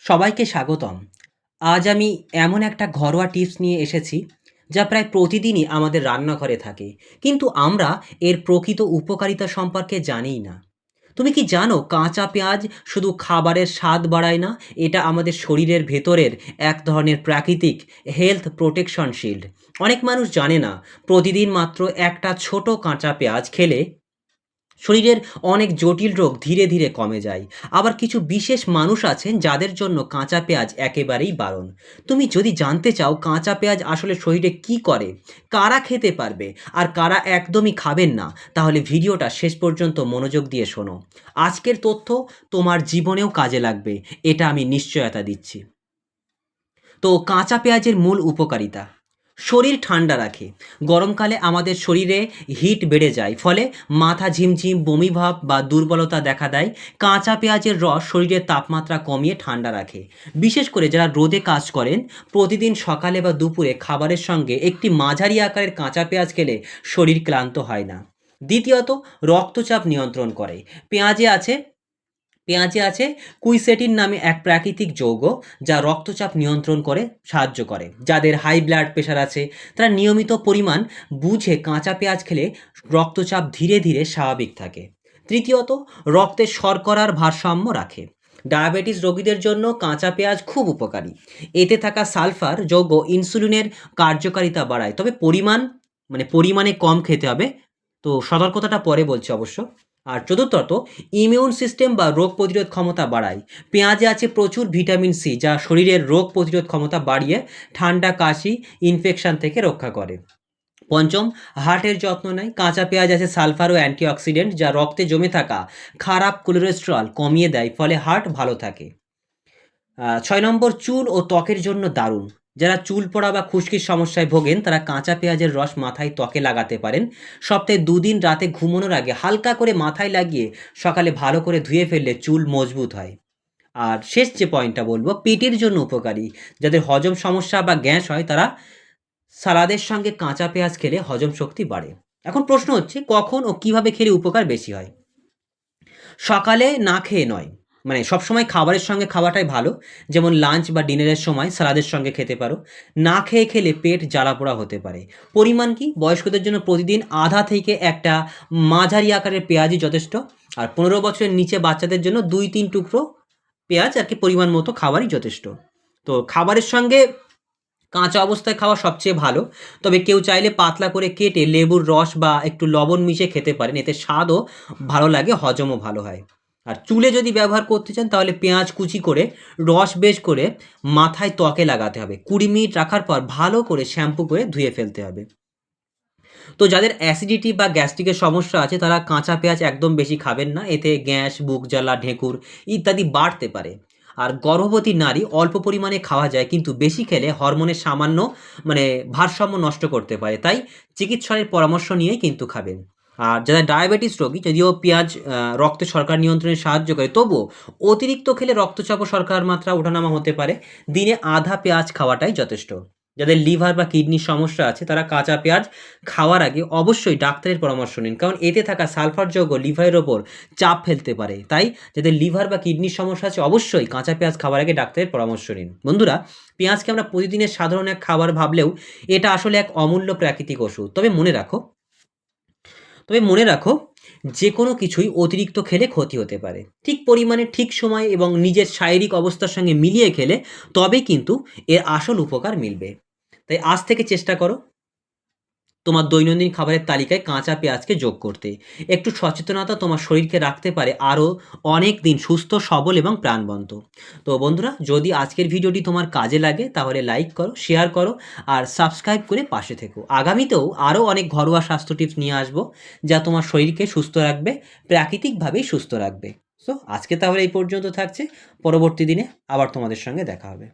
সবাইকে স্বাগতম। আজ আমি এমন একটা ঘরোয়া টিপস নিয়ে এসেছি, যা প্রায় প্রতিদিনই আমাদের রান্নাঘরে থাকে। কিন্তু আমরা এর প্রকৃত উপকারিতা সম্পর্কে জানিই না। তুমি কি জানো কাঁচা পেঁয়াজ শুধু খাবারের স্বাদ বাড়ায় না, এটা আমাদের শরীরের ভেতরের এক ধরনের প্রাকৃতিক হেলথ প্রোটেকশন শিল্ড। অনেক মানুষ জানে না, প্রতিদিন মাত্র একটা ছোট কাঁচা পেঁয়াজ খেলে শরীরের অনেক জটিল রোগ ধীরে ধীরে কমে যায়। আবার কিছু বিশেষ মানুষ আছেন যাদের জন্য কাঁচা পেঁয়াজ একেবারেই বারণ। তুমি যদি জানতে চাও কাঁচা পেঁয়াজ আসলে শরীরে কি করে, কারা খেতে পারবে আর কারা একদমই খাবেন না, তাহলে ভিডিওটা শেষ পর্যন্ত মনোযোগ দিয়ে শোনো। আজকের তথ্য তোমার জীবনেও কাজে লাগবে, এটা আমি নিশ্চয়তা দিচ্ছি। তো কাঁচা পেঁয়াজের মূল উপকারিতা: শরীর ঠান্ডা রাখে। গরমকালে আমাদের শরীরে হিট বেড়ে যায়, ফলে মাথা ঝিমঝিম, বমিভাব বা দুর্বলতা দেখা দেয়। কাঁচা পেঁয়াজের রস শরীরের তাপমাত্রা কমিয়ে ঠান্ডা রাখে। বিশেষ করে যারা রোদে কাজ করেন, প্রতিদিন সকালে বা দুপুরে খাবারের সঙ্গে একটি মাঝারি আকারের কাঁচা পেঁয়াজ খেলে শরীর ক্লান্ত হয় না। দ্বিতীয়ত, রক্তচাপ নিয়ন্ত্রণ করে। পেঁয়াজে আছে পেঁয়াজে আছে কুইসেটিন নামে এক প্রাকৃতিক যৌগ, যা রক্তচাপ নিয়ন্ত্রণ করে সাহায্য করে। যাদের হাই ব্লাড প্রেশার আছে, তারা নিয়মিত পরিমাণ বুঝে কাঁচা পেঁয়াজ খেলে রক্তচাপ ধীরে ধীরে স্বাভাবিক থাকে। তৃতীয়ত, রক্তে শর্করার ভারসাম্য রাখে। ডায়াবেটিস রোগীদের জন্য কাঁচা পেঁয়াজ খুব উপকারী। এতে থাকা সালফার যৌগ ইনসুলিনের কার্যকারিতা বাড়ায়, তবে পরিমাণে কম খেতে হবে। তো সতর্কতাটা পরে বলছি অবশ্য। আর চতুর্থত, ইমিউন সিস্টেম বা রোগ প্রতিরোধ ক্ষমতা বাড়ায়। পেঁয়াজে আছে প্রচুর ভিটামিন সি, যা শরীরের রোগ প্রতিরোধ ক্ষমতা বাড়িয়ে ঠান্ডা, কাশি, ইনফেকশন থেকে রক্ষা করে। পঞ্চম, হার্টের যত্ন নেয়। কাঁচা পেঁয়াজ আছে সালফার ও অ্যান্টিঅক্সিডেন্ট, যা রক্তে জমে থাকা খারাপ কোলেস্টেরল কমিয়ে দেয়, ফলে হার্ট ভালো থাকে। ৬ নম্বর, চুল ও ত্বকের জন্য দারুণ। যারা চুল পড়া বা খুশকির সমস্যায় ভোগেন, তারা কাঁচা পেঁয়াজের রস মাথায়, ত্বকে লাগাতে পারেন। সপ্তাহে ২ দিন রাতে ঘুমানোর আগে হালকা করে মাথায় লাগিয়ে সকালে ভালো করে ধুয়ে ফেললে চুল মজবুত হয়। আর শেষ যে পয়েন্টটা বলবো, পেটের জন্য উপকারী। যাদের হজম সমস্যা বা গ্যাস হয়, তারা সালাদের সঙ্গে কাঁচা পেঁয়াজ খেলে হজম শক্তি বাড়ে। এখন প্রশ্ন হচ্ছে, কখন ও কিভাবে খেলে উপকার বেশি হয়? সকালে না খেয়ে নয়, মানে সবসময় খাবারের সঙ্গে খাওয়াটাই ভালো। যেমন লাঞ্চ বা ডিনারের সময় সালাদের সঙ্গে খেতে পারো। না খেয়ে খেলে পেট জ্বালাপোড়া হতে পারে। পরিমাণ কি? বয়স্কদের জন্য প্রতিদিন আধা থেকে একটা মাঝারি আকারের পেঁয়াজই যথেষ্ট। আর ১৫ বছরের নিচে বাচ্চাদের জন্য ২-৩ টুকরো পেঁয়াজ আর কি পরিমাণ মতো খাবারই যথেষ্ট। তো খাবারের সঙ্গে কাঁচা অবস্থায় খাওয়া সবচেয়ে ভালো। তবে কেউ চাইলে পাতলা করে কেটে লেবুর রস বা একটু লবণ মিশিয়ে খেতে পারেন, এতে স্বাদও ভালো লাগে, হজমও ভালো হয়। আর চুলে যদি ব্যবহার করতে চান, তাহলে পেঁয়াজ কুচি করে রস বেশ করে মাথায়, ত্বকে লাগাতে হবে। ২০ মিনিট রাখার পর ভালো করে শ্যাম্পু করে ধুয়ে ফেলতে হবে। তো যাদের অ্যাসিডিটি বা গ্যাস্ট্রিকের সমস্যা আছে, তারা কাঁচা পেঁয়াজ একদম বেশি খাবেন না, এতে গ্যাস, বুক জ্বালা, ঢেঁকুর ইত্যাদি বাড়তে পারে। আর গর্ভবতী নারী অল্প পরিমাণে খাওয়া যায়, কিন্তু বেশি খেলে হরমোনের সামান্য মানে ভারসাম্য নষ্ট করতে পারে। তাই চিকিৎসকের পরামর্শ নিয়েই কিন্তু খাবেন। আর যারা ডায়াবেটিস রোগী, যদিও পেঁয়াজ রক্তে শর্করা নিয়ন্ত্রণে সাহায্য করে, তবুও অতিরিক্ত খেলে রক্তচাপ ও শর্করার মাত্রা ওঠানামা হতে পারে। দিনে আধা পেঁয়াজ খাওয়াটাই যথেষ্ট। যাদের লিভার বা কিডনির সমস্যা আছে, তারা কাঁচা পেঁয়াজ খাওয়ার আগে অবশ্যই ডাক্তারের পরামর্শ নিন, কারণ এতে থাকা সালফার যৌগ লিভারের ওপর চাপ ফেলতে পারে। তাই যাদের লিভার বা কিডনির সমস্যা আছে, অবশ্যই কাঁচা পেঁয়াজ খাওয়ার আগে ডাক্তারের পরামর্শ নিন। বন্ধুরা, পেঁয়াজকে আমরা প্রতিদিনের সাধারণ এক খাবার ভাবলেও এটা আসলে এক অমূল্য প্রাকৃতিক ওষুধ। তবে মনে রাখো, যে কোনো কিছুই অতিরিক্ত খেলে ক্ষতি হতে পারে। ঠিক পরিমাণে, ঠিক সময় এবং নিজের শারীরিক অবস্থার সঙ্গে মিলিয়ে খেলে তবেই কিন্তু এর আসল উপকার মিলবে। তাই আজ থেকে চেষ্টা করো তোমার দৈনন্দিন খাবারের তালিকায় কাঁচা পেঁয়াজকে যোগ করতে। একটু সচেতনতা তোমার শরীরকে রাখতে পারে আরও অনেক দিন সুস্থ, সবল এবং প্রাণবন্ত। তো বন্ধুরা, যদি আজকের ভিডিওটি তোমার কাজে লাগে, তাহলে লাইক করো, শেয়ার করো আর সাবস্ক্রাইব করে পাশে থেকো। আগামীতেও আরও অনেক ঘরোয়া স্বাস্থ্য টিপস নিয়ে আসবো, যা তোমার শরীরকে সুস্থ রাখবে, প্রাকৃতিকভাবেই সুস্থ রাখবে। সো আজকে তাহলে এই পর্যন্ত থাকছে। পরবর্তী দিনে আবার তোমাদের সঙ্গে দেখা হবে।